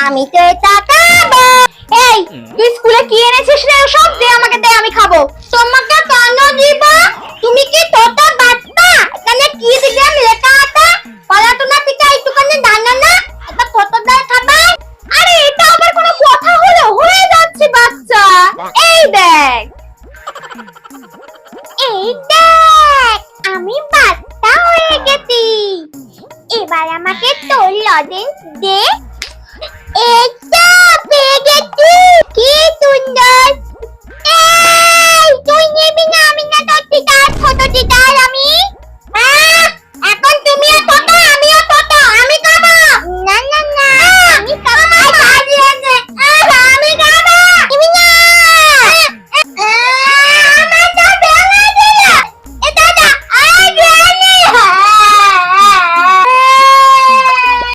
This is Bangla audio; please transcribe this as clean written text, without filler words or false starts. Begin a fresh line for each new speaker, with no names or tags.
আমি তো এটা খাবো। এই তুই স্কুলে কি এনেছিস রে? সব দে আমাকে, দে আমি খাবো। তোমাকে কেন দিব? তুমি কি তোতা বাচ্চা? এখানে কি দিলাম লেখা আছে? পড়াশোনা থেকে একটুখানি জানো না? এটা কতদার খাবার? আরে এটা আবার কোনো কথা হলো? হয়ে যাচ্ছে বাচ্চা। এই দেখ, এই দেখ, আমি বাচ্চা হয়ে গেছি। এবার আমাকে তোর লজেন্স দে। এটা পেয়ে গেছি, কি সুন্দর। এই তুই নিবি না? আমি না তোর টিচার, ছোট টিচার আমি।